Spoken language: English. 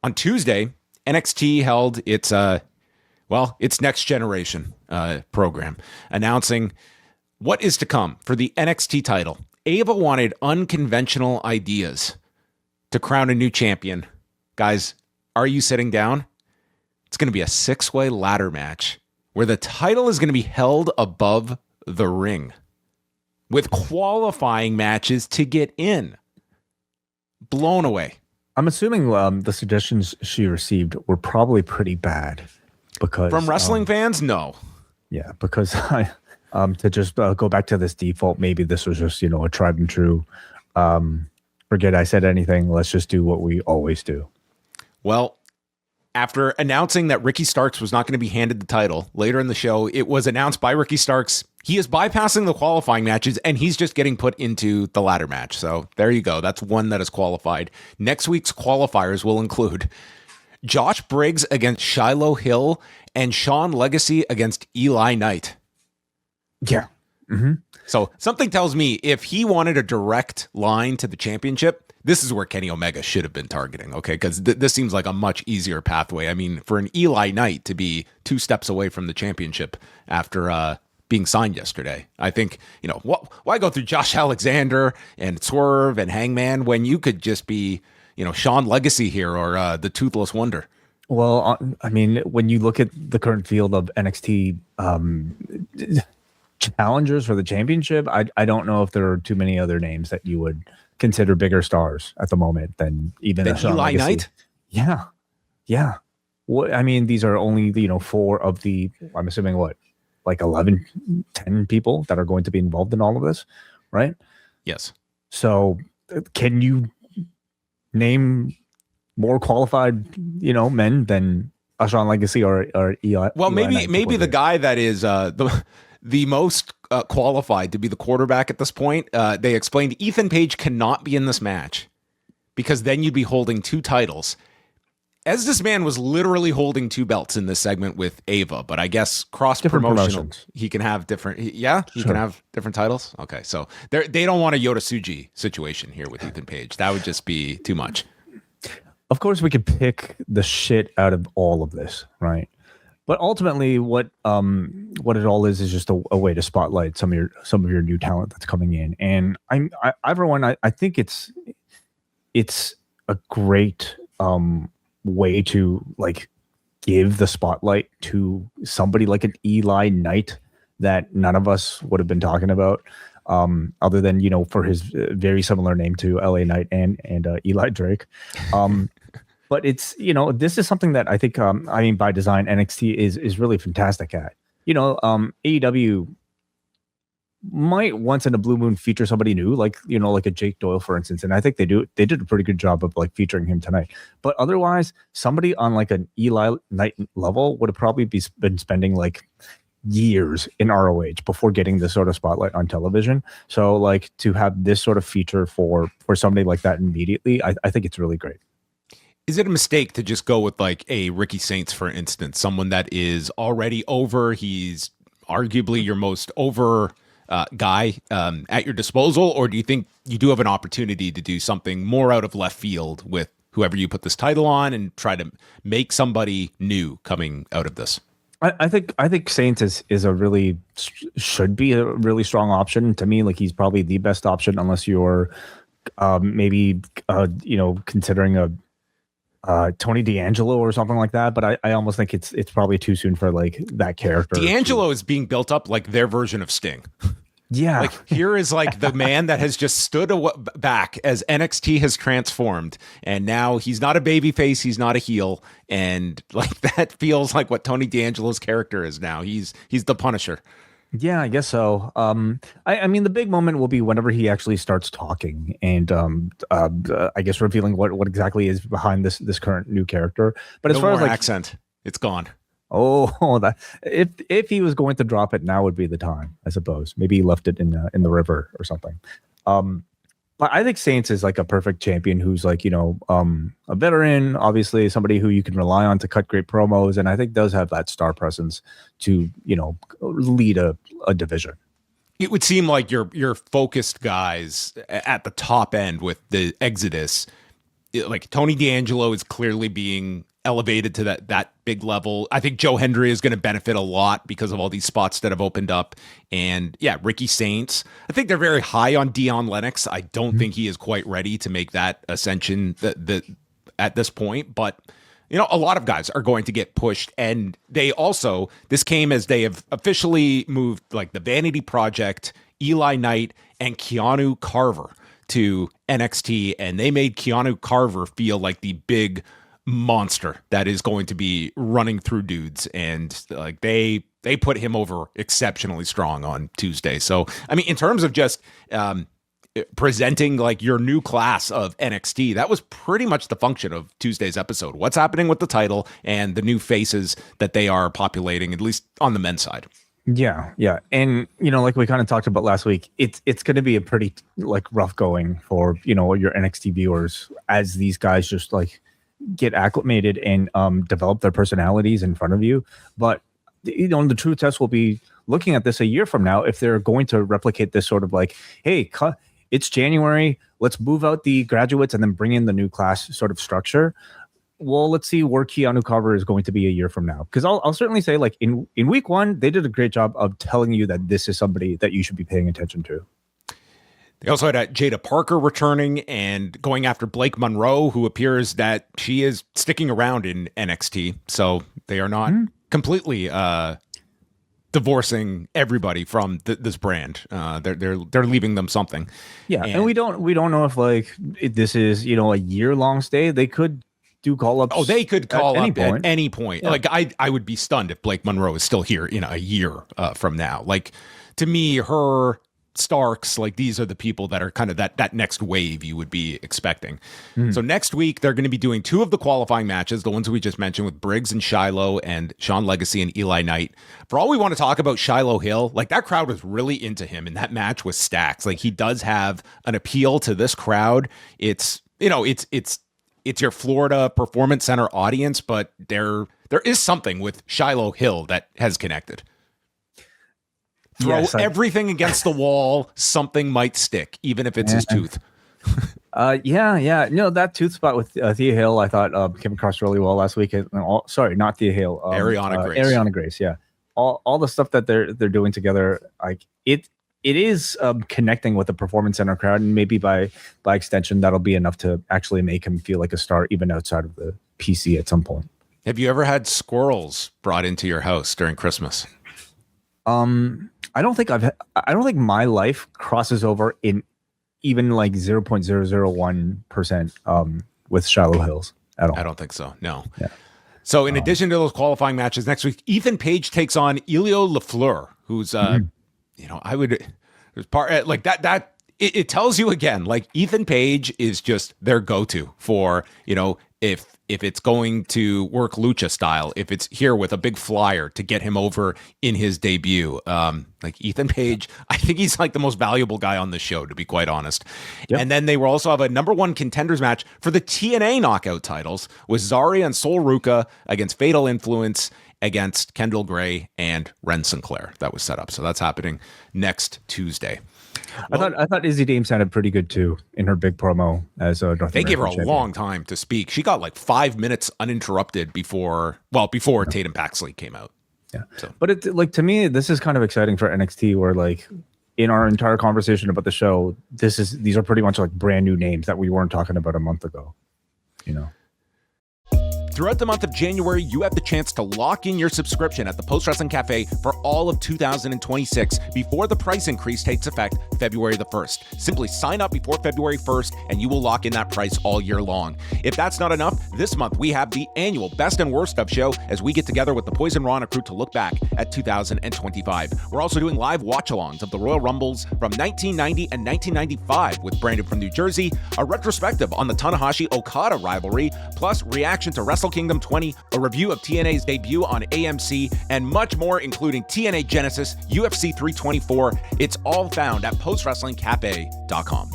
On Tuesday, NXT held its next generation program, announcing what is to come for the NXT title. Ava wanted unconventional ideas to crown a new champion. Guys, are you sitting down? It's going to be a 6-way ladder match where the title is going to be held above the ring with qualifying matches to get in. Blown away. I'm assuming the suggestions she received were probably pretty bad because from wrestling fans, no. Yeah, because to just go back to this default, maybe this was just a tried and true. Forget I said anything. Let's just do what we always do. Well, after announcing that Ricky Starks was not going to be handed the title later in the show, it was announced by Ricky Starks he is bypassing the qualifying matches and he's just getting put into the ladder match. So there you go. That's one that is qualified. Next week's qualifiers will include Josh Briggs against Shiloh Hill and Sean Legacy against Eli Knight. Yeah. Mm-hmm. So something tells me if he wanted a direct line to the championship, this is where Kenny Omega should have been targeting, okay? Because this seems like a much easier pathway. I mean, for an Eli Knight to be 2 steps away from the championship after being signed yesterday, I think, why go through Josh Alexander and Swerve and Hangman when you could just be, Sean Legacy here or the Toothless Wonder? Well, I mean, when you look at the current field of NXT challengers for the championship, I don't know if there are too many other names that you would consider bigger stars at the moment than even Eli Knight. Yeah. What I mean, these are only 4 of the, I'm assuming like 11, 10 people that are going to be involved in all of this, right? Yes. So can you name more qualified men than Sean Legacy or Eli? Well, Eli maybe the guy that is the most qualified to be the quarterback at this point. They explained Ethan Page cannot be in this match because then you'd be holding 2 titles. As this man was literally holding 2 belts in this segment with Ava, but I guess cross promotional, he can have different. He can have different titles. Okay, so they don't want a Yota Tsuji situation here with Ethan Page. That would just be too much. Of course, we could pick the shit out of all of this, right? But ultimately, what it all is just a way to spotlight some of your new talent that's coming in. And I think it's a great way to give the spotlight to somebody like an Eli Knight that none of us would have been talking about, other than for his very similar name to LA Knight and Eli Drake. But it's, this is something that I think, by design, NXT is really fantastic at. AEW might once in a blue moon feature somebody new, like a Jake Doyle, for instance. And I think they did a pretty good job of featuring him tonight. But otherwise, somebody on an Eli Knight level would have probably been spending years in ROH before getting this sort of spotlight on television. So to have this sort of feature for somebody like that immediately, I think it's really great. Is it a mistake to just go with a Ricky Saints, for instance, someone that is already over? He's arguably your most over guy at your disposal, or do you think you do have an opportunity to do something more out of left field with whoever you put this title on and try to make somebody new coming out of this? I think Saints should be a really strong option to me. He's probably the best option unless you're maybe considering a Tony D'Angelo or something like that, but I almost think it's probably too soon for that character. D'Angelo is being built up like their version of Sting. Yeah. Here is the man that has just stood back as NXT has transformed, and now he's not a babyface, he's not a heel, and that feels like what Tony D'Angelo's character is now. He's the Punisher. Yeah, I guess so. I mean, the big moment will be whenever he actually starts talking and I guess revealing what exactly is behind this current new character. But as far as accent, it's gone. Oh, that if he was going to drop it, now would be the time, I suppose. Maybe he left it in the river or something. But I think Saints is a perfect champion who's a veteran, obviously somebody who you can rely on to cut great promos, and I think does have that star presence to lead a division. It would seem like your focused guys at the top end with the Exodus like Tony D'Angelo is clearly being elevated to that big level. I think Joe Hendry is going to benefit a lot because of all these spots that have opened up. And yeah, Ricky Saints. I think they're very high on Dion Lennox. I don't think he is quite ready to make that ascension at this point, but a lot of guys are going to get pushed. And they also, this came as they have officially moved like the Vanity Project, Eli Knight, and Keanu Carver to NXT. And they made Keanu Carver feel like the big monster that is going to be running through dudes. And like they put him over exceptionally strong on Tuesday. So, I mean, in terms of just, presenting like your new class of NXT, that was pretty much the function of Tuesday's episode. What's happening with the title and the new faces that they are populating, at least on the men's side. Yeah. And, like we kind of talked about last week, it's going to be a pretty like rough going for, your NXT viewers as these guys just like get acclimated and develop their personalities in front of you. But, the true test will be looking at this a year from now, if they're going to replicate this sort of like, hey, it's January, let's move out the graduates and then bring in the new class sort of structure. Well, let's see where Keanu Carver is going to be a year from now. Because I'll certainly say, like, in week one, they did a great job of telling you that this is somebody that you should be paying attention to. They also had Jada Parker returning and going after Blake Monroe, who appears that she is sticking around in NXT. So they are not completely divorcing everybody from this brand. They're leaving them something. Yeah, and we don't know if like this is a year-long stay. They could do call-ups. Oh, they could call at up at any point. Yeah. Like I would be stunned if Blake Monroe is still here in a year from now. Like, to me, her Starks, like, these are the people that are kind of that next wave you would be expecting. So next week, they're going to be doing 2 of the qualifying matches, the ones we just mentioned with Briggs and Shiloh and Sean Legacy and Eli Knight. For all we want to talk about Shiloh Hill, like, that crowd was really into him, and that match with Stax. Like, he does have an appeal to this crowd. It's your Florida Performance Center audience, but there is something with Shiloh Hill that has connected. Throw everything against the wall, something might stick, even if it's his tooth. Yeah. No, that tooth spot with Thea Hale, I thought came across really well last week. Sorry, not Thea Hale. Ariana Grace. Ariana Grace, yeah. All the stuff that they're doing together, like it is connecting with the Performance Center crowd, and maybe by extension, that'll be enough to actually make him feel like a star, even outside of the PC at some point. Have you ever had squirrels brought into your house during Christmas? I don't think my life crosses over in even like 0.001% with Shiloh Hills at all. I don't think so. No. Yeah. So in addition to those qualifying matches next week, Ethan Page takes on Elio LaFleur, who's I would part like that it tells you again, like, Ethan Page is just their go-to for, if it's going to work lucha style, if it's here with a big flyer to get him over in his debut. Like, Ethan Page, I think he's like the most valuable guy on the show, to be quite honest. Yep. And then they will also have a number 1 contenders match for the TNA knockout titles with Zarya and Sol Ruca against Fatal Influence against Kendall Gray and Ren Sinclair. That was set up. So that's happening next Tuesday. I thought Izzy Dame sounded pretty good too in her big promo as a North American They gave her a champion. long time to speak. She got like 5 minutes uninterrupted before Tatum Paxley came out. Yeah. So. But it, like, to me, this is kind of exciting for NXT, where like in our entire conversation about the show, these are pretty much like brand new names that we weren't talking about a month ago. Throughout the month of January, you have the chance to lock in your subscription at the Post Wrestling Cafe for all of 2026 before the price increase takes effect February the 1st. Simply sign up before February 1st and you will lock in that price all year long. If that's not enough, this month we have the annual Best and Worst of show as we get together with the Poison Rana crew to look back at 2025. We're also doing live watch-alongs of the Royal Rumbles from 1990 and 1995 with Brandon from New Jersey, a retrospective on the Tanahashi-Okada rivalry, plus reaction to Wrestle Kingdom 20, a review of TNA's debut on AMC, and much more, including TNA Genesis, UFC 324. It's all found at postwrestlingcafe.com.